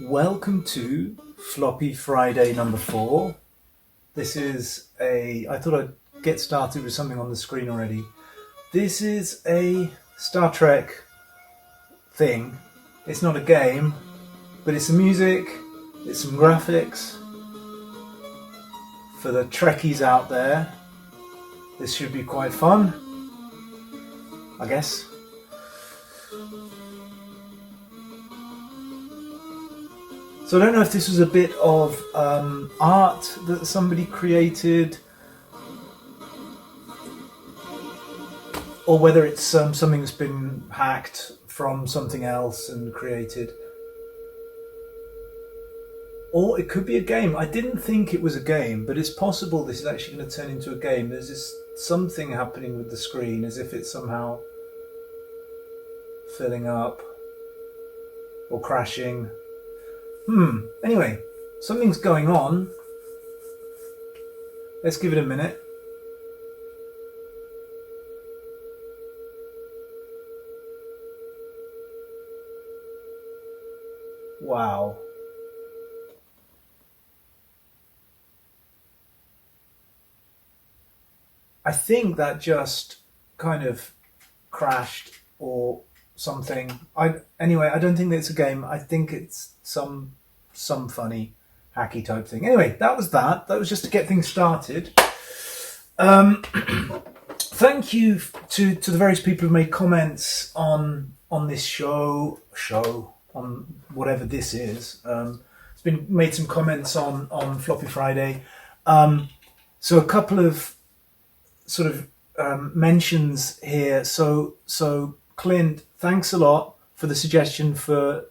Welcome to Floppy Friday number 4. This is I thought I'd get started with something on the screen already. This is a Star Trek thing. It's not a game, but it's some music, it's some graphics. For the Trekkies out there, this should be quite fun, I guess. So I don't know if this was a bit of art that somebody created, or whether it's something that's been hacked from something else and created. Or it could be a game. I didn't think it was a game, but it's possible this is actually going to turn into a game. There's this something happening with the screen as if it's somehow filling up or crashing. Anyway, something's going on. Let's give it a minute. Wow. I think that just kind of crashed or something. I don't think that it's a game. I think it's some funny hacky type thing. Anyway, that was just to get things started. Thank you to the various people who made comments on this show on whatever this is. It's been made some comments on Floppy Friday. So a couple of sort of mentions here. So Clint, thanks a lot for the suggestion for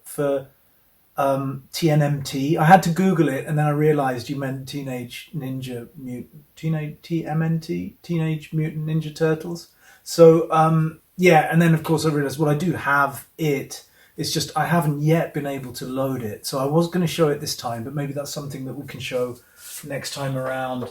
TNMT. I had to Google it, and then I realised you meant Teenage Mutant Ninja Turtles. So and then of course I realised, well, I do have it. It's just I haven't yet been able to load it. So I was going to show it this time, but maybe that's something that we can show next time around.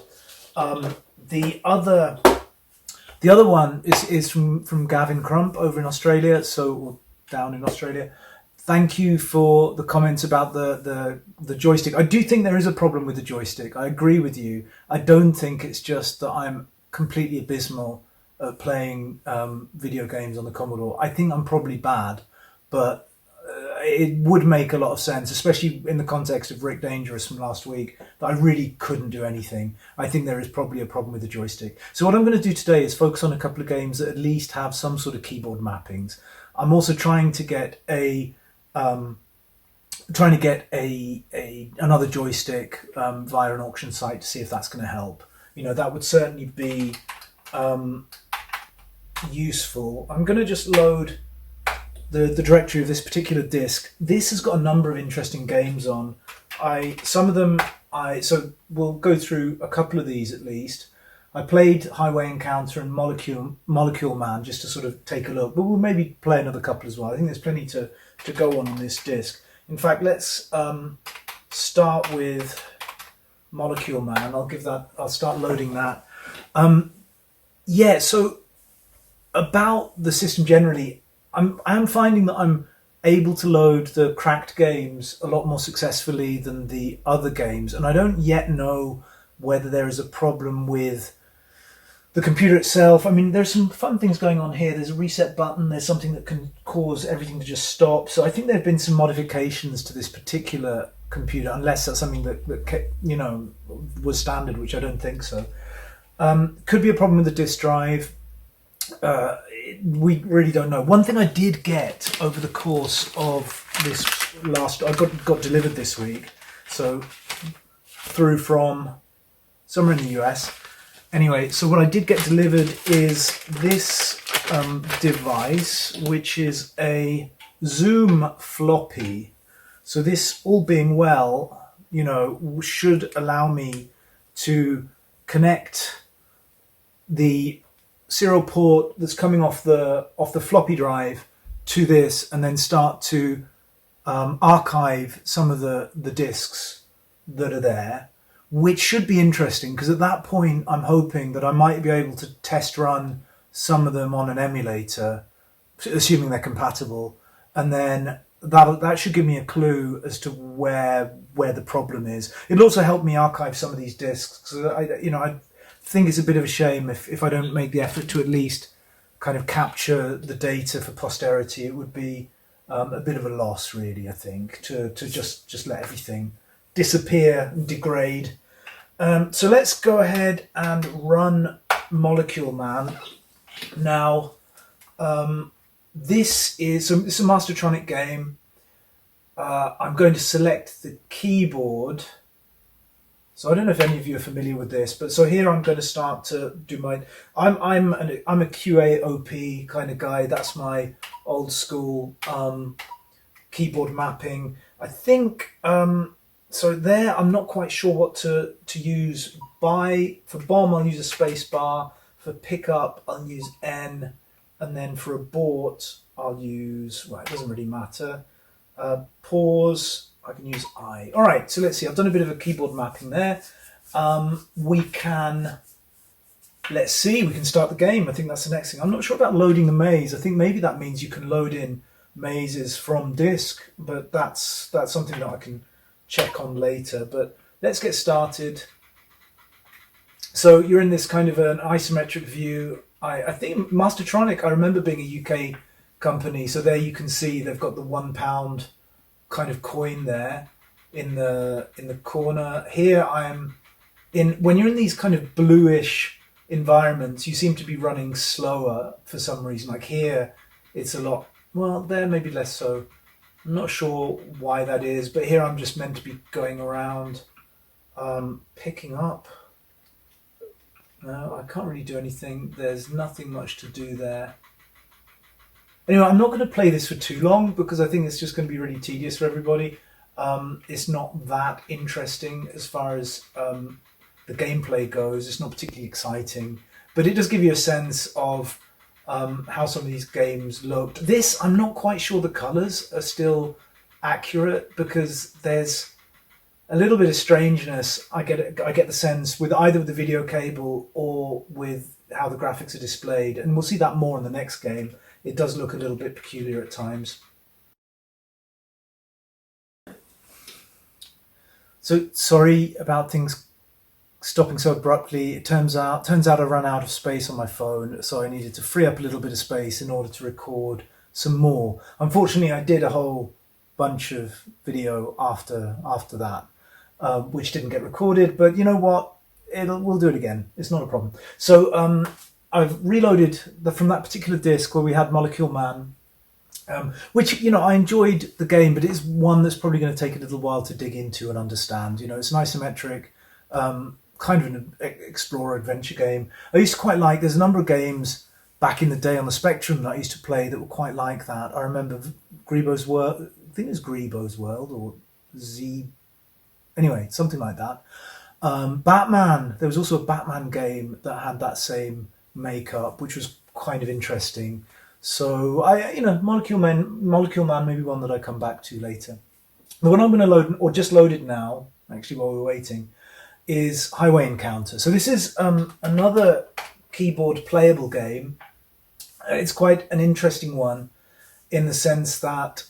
The other one is from Gavin Crump over in Australia, or down in Australia. Thank you for the comments about the joystick. I do think there is a problem with the joystick. I agree with you. I don't think it's just that I'm completely abysmal at playing video games on the Commodore. I think I'm probably bad, but it would make a lot of sense, especially in the context of Rick Dangerous from last week, that I really couldn't do anything. I think there is probably a problem with the joystick. So what I'm going to do today is focus on a couple of games that at least have some sort of keyboard mappings. I'm also trying to get another joystick via an auction site to see if that's going to help. That would certainly be useful. I'm going to just load the directory of this particular disc. This has got a number of interesting games on. So we'll go through a couple of these at least. I played Highway Encounter and Molecule Man just to sort of take a look, but we'll maybe play another couple as well. I think there's plenty to go on this disc. In fact, let's start with Molecule Man. I'll start loading that. So about the system generally, I'm finding that I'm able to load the cracked games a lot more successfully than the other games, and I don't yet know whether there is a problem with the computer itself. I mean, there's some fun things going on here. There's a reset button. There's something that can cause everything to just stop. So I think there have been some modifications to this particular computer, unless that's something that was standard, which I don't think so. Could be a problem with the disk drive. We really don't know. One thing I did get over the course of this I got delivered this week, so through from somewhere in the US. Anyway, so what I did get delivered is this device, which is a Zoom floppy. So this, all being well, should allow me to connect the serial port that's coming off the floppy drive to this, and then start to archive some of the discs that are there, which should be interesting, because at that point I'm hoping that I might be able to test run some of them on an emulator, assuming they're compatible, and then that should give me a clue as to where the problem is. It'll also help me archive some of these discs. So I think it's a bit of a shame if I don't make the effort to at least kind of capture the data for posterity. It would be a bit of a loss, really. I think to just let everything disappear and degrade. So let's go ahead and run Molecule Man now. This is a Mastertronic game. I'm going to select the keyboard. So I don't know if any of you are familiar with this, but so here I'm going to start to do my. I'm a QA OP kind of guy. That's my old school keyboard mapping. I think so. There, I'm not quite sure what to use. For bomb, I'll use a space bar. For pickup, I'll use N. And then for abort, I'll use, well, it doesn't really matter. Pause, I can use I. All right, so let's see. I've done a bit of a keyboard mapping there. We can start the game. I think that's the next thing. I'm not sure about loading the maze. I think maybe that means you can load in mazes from disk, but that's something that I can check on later. But let's get started. So you're in this kind of an isometric view. I think Mastertronic, I remember being a UK company, so there you can see they've got the £1 kind of coin there in the corner. Here when you're in these kind of bluish environments, you seem to be running slower for some reason. Like here, it's a lot, well, there maybe less so. I'm not sure why that is, but here I'm just meant to be going around picking up. No, I can't really do anything. There's nothing much to do there. Anyway, I'm not going to play this for too long because I think it's just going to be really tedious for everybody. It's not that interesting as far as the gameplay goes. It's not particularly exciting, but it does give you a sense of how some of these games looked. This, I'm not quite sure the colours are still accurate because there's a little bit of strangeness. I get the sense with either with the video cable or with how the graphics are displayed, and we'll see that more in the next game. It does look a little bit peculiar at times. So sorry about things stopping so abruptly. It turns out I ran out of space on my phone, so I needed to free up a little bit of space in order to record some more. Unfortunately, I did a whole bunch of video after that. Which didn't get recorded, but you know what? We'll do it again. It's not a problem. So I've reloaded from that particular disc where we had Molecule Man, which I enjoyed the game, but it's one that's probably going to take a little while to dig into and understand. It's an isometric, kind of an explorer adventure game. I used to quite like. There's a number of games back in the day on the Spectrum that I used to play that were quite like that. I remember Grebo's World. I think it was Grebo's World or Z. Anyway, something like that. Batman. There was also a Batman game that had that same makeup, which was kind of interesting. So Molecule Man may be one that I come back to later. The one I'm going to load, or just loaded now, actually while we're waiting, is Highway Encounter. So this is another keyboard playable game. It's quite an interesting one in the sense that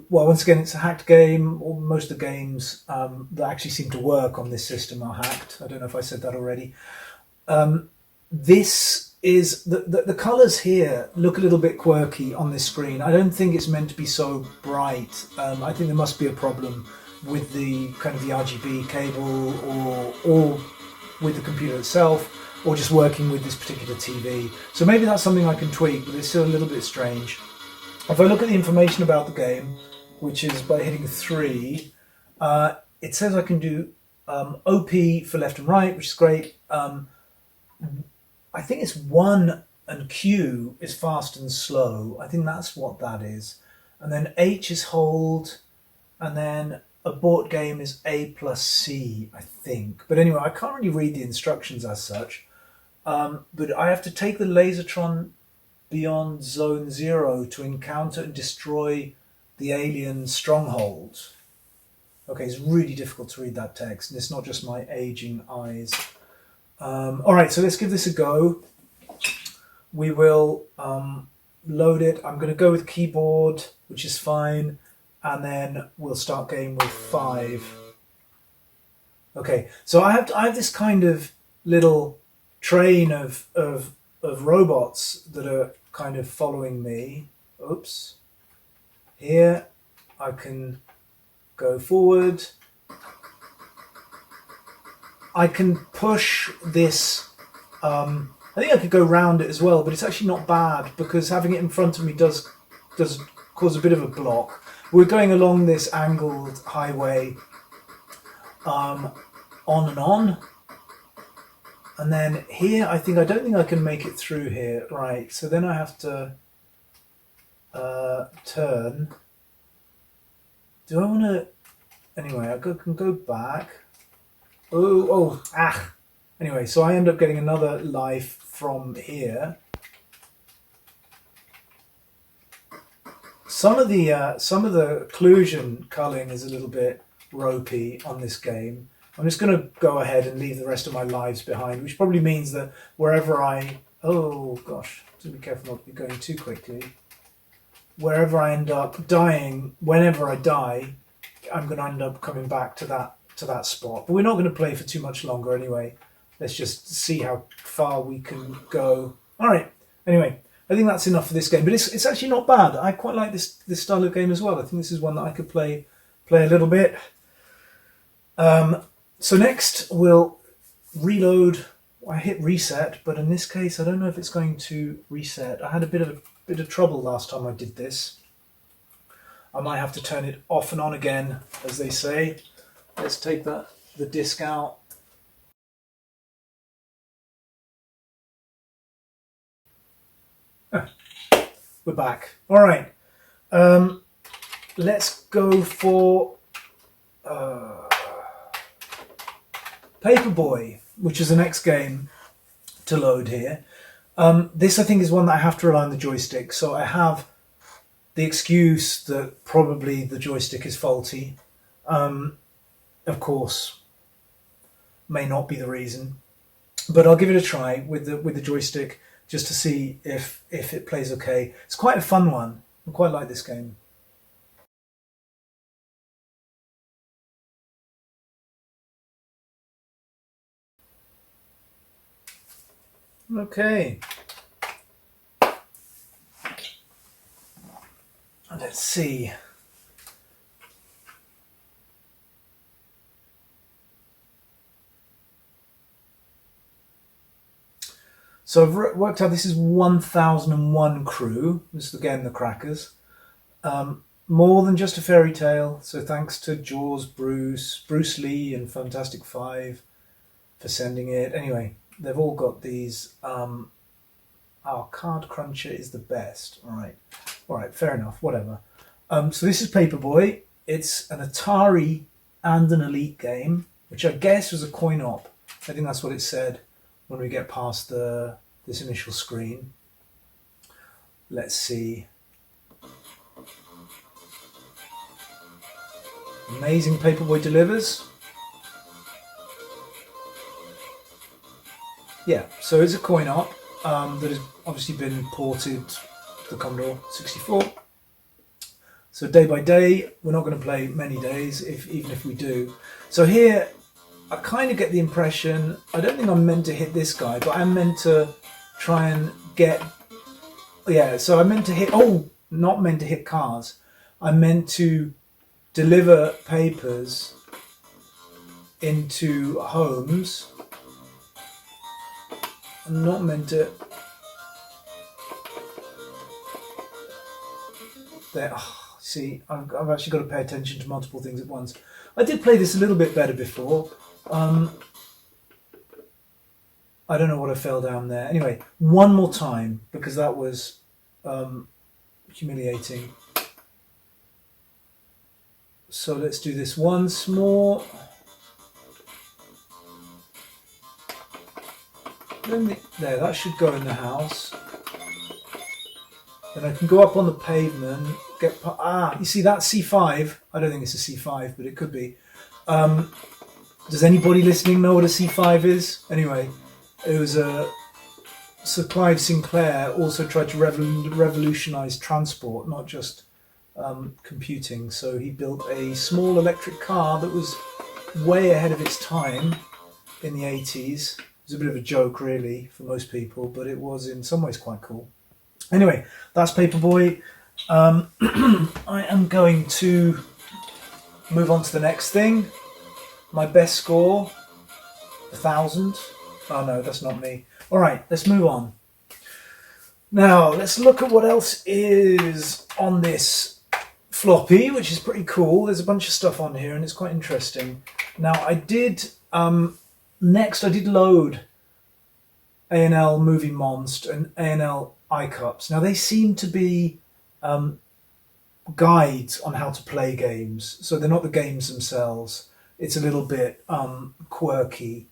once again, it's a hacked game. Most of the games that actually seem to work on this system are hacked. I don't know if I said that already. This is the colours here look a little bit quirky on this screen. I don't think it's meant to be so bright. I think there must be a problem with the kind of the RGB cable or with the computer itself, or just working with this particular TV. So maybe that's something I can tweak, but it's still a little bit strange. If I look at the information about the game, which is by hitting 3, it says I can do OP for left and right, which is great. I think it's 1 and Q is fast and slow. I think that's what that is. And then H is hold, and then abort game is A plus C, I think. But anyway, I can't really read the instructions as such. But I have to take the Lasertron beyond Zone 0 to encounter and destroy the alien stronghold. Okay, it's really difficult to read that text, and it's not just my aging eyes. All right, so let's give this a go. We will load it. I'm going to go with keyboard, which is fine, and then we'll start game with 5. Okay, so I have this kind of little train of robots that are kind of following me. Oops. Here I can go forward. I can push this. I think I could go round it as well, but it's actually not bad because having it in front of me does cause a bit of a block. We're going along this angled highway, on and on. And then here, I don't think I can make it through here. Right, so then I have to turn. Do I want to... Anyway, I can go back. Anyway, so I end up getting another life from here. Some of the occlusion culling is a little bit ropey on this game. I'm just going to go ahead and leave the rest of my lives behind, which probably means that wherever I... Oh, gosh. To be careful not to be going too quickly. Wherever I end up dying, whenever I die, I'm going to end up coming back to that spot. But we're not going to play for too much longer anyway. Let's just see how far we can go. All right. Anyway, I think that's enough for this game. But it's actually not bad. I quite like this style of game as well. I think this is one that I could play a little bit. So next we'll reload. I hit reset, but in this case I don't know if it's going to reset. I had a bit of trouble last time I did this. I might have to turn it off and on again, as they say. Let's take the disc out. We're back. All right. Let's go for Paperboy, which is the next game to load here. This, I think, is one that I have to rely on the joystick. So I have the excuse that probably the joystick is faulty. Of course, may not be the reason, but I'll give it a try with the joystick just to see if it plays okay. It's quite a fun one. I quite like this game. Okay. Let's see. So I've worked out this is 1001 crew. This is again the crackers. More than just a fairy tale. So thanks to Jaws, Bruce Lee and Fantastic Five for sending it. Anyway, they've all got these. Our card cruncher is the best. All right, fair enough, whatever. So this is Paperboy. It's an Atari and an Elite game, which I guess was a coin-op. I think that's what it said when we get past this initial screen. Let's see. Amazing Paperboy delivers. Yeah, so it's a coin-op that has obviously been ported to the Commodore 64. So day by day, we're not going to play many days, even if we do. So here, I kind of get the impression, I don't think I'm meant to hit this guy, but I'm meant to try and get... Yeah, so I'm meant to hit... Oh, not meant to hit cars. I'm meant to deliver papers into homes. I'm not meant to... There. Oh, see, I've actually got to pay attention to multiple things at once. I did play this a little bit better before. I don't know what I fell down there. Anyway, one more time, because that was humiliating. So let's do this once more. There, that should go in the house. Then I can go up on the pavement, get... you see that C5? I don't think it's a C5, but it could be. Does anybody listening know what a C5 is? Anyway, it was a Sir Clive Sinclair also tried to revolutionise transport, not just computing. So he built a small electric car that was way ahead of its time in the 80s. It was a bit of a joke, really, for most people, but it was in some ways quite cool. Anyway, that's Paperboy. I am going to move on to the next thing. My best score, 1,000. Oh no, that's not me. All right, let's move on. Now, let's look at what else is on this floppy, which is pretty cool. There's a bunch of stuff on here, and it's quite interesting. Now, I did load A&L Movie Monst and A&L iCups. Now, they seem to be guides on how to play games, so they're not the games themselves. It's a little bit quirky.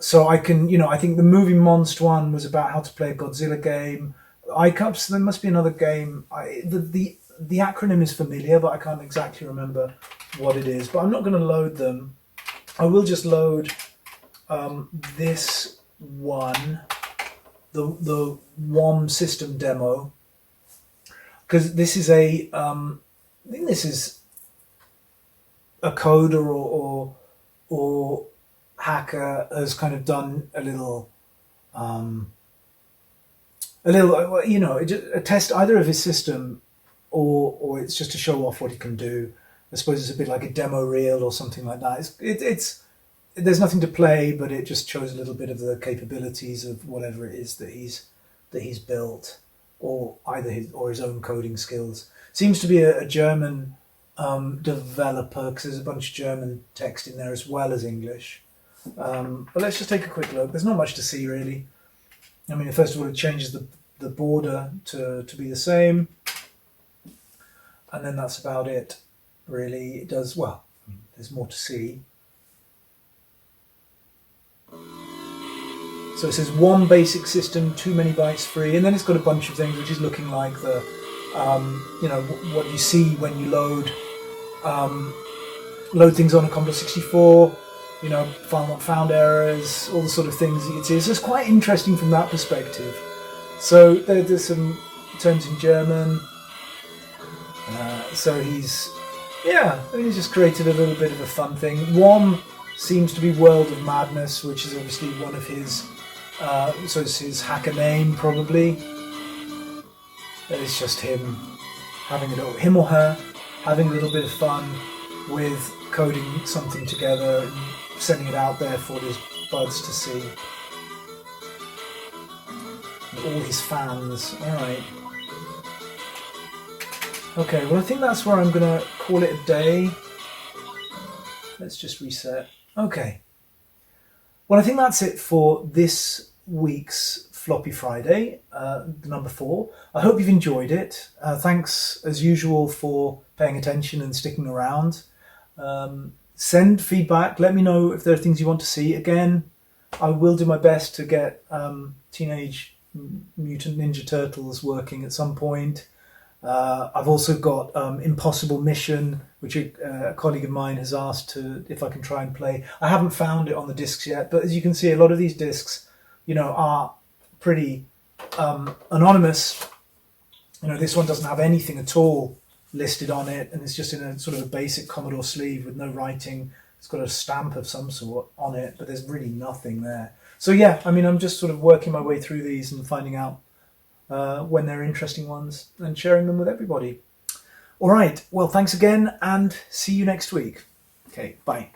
So I can, I think the Movie Monst one was about how to play a Godzilla game. iCups, there must be another game. The acronym is familiar, but I can't exactly remember what it is. But I'm not going to load them. I will just load this one, the WOM system demo, because this is I think this is a coder or hacker has kind of done a test either of his system or it's just to show off what he can do. I suppose it's a bit like a demo reel or something like that. It's there's nothing to play, but it just shows a little bit of the capabilities of whatever it is that he's built, or either his own coding skills. Seems to be a German developer, because there's a bunch of German text in there as well as English. But let's just take a quick look. There's not much to see, really. I mean, first of all, it changes the border to be the same. And then that's about it, really. It does, well, there's more to see. So it says one basic system, too many bytes free. And then it's got a bunch of things, which is looking like the, what you see when you load things on a Commodore 64. File not found errors, all the sort of things that you see. So it's quite interesting from that perspective. So there's some terms in German. So he's just created a little bit of a fun thing. WOM seems to be World of Madness, which is obviously one of his, so it's his hacker name probably. It's just him or her having a little bit of fun with coding something together and sending it out there for his buds to see. And all his fans. Alright. Okay, well I think that's where I'm going to call it a day. Let's just reset. Okay. Well, I think that's it for this week's Floppy Friday, number 4. I hope you've enjoyed it. Thanks, as usual, for paying attention and sticking around. Send feedback. Let me know if there are things you want to see. Again, I will do my best to get Teenage Mutant Ninja Turtles working at some point. I've also got Impossible Mission, which a colleague of mine has asked if I can try and play. I haven't found it on the discs yet, but as you can see, a lot of these discs, are pretty anonymous. This one doesn't have anything at all listed on it, and it's just in a sort of a basic Commodore sleeve with no writing. It's got a stamp of some sort on it, but there's really nothing there. So yeah, I'm just sort of working my way through these and finding out when they're interesting ones and sharing them with everybody. All right, well, thanks again, and see you next week. Okay, bye.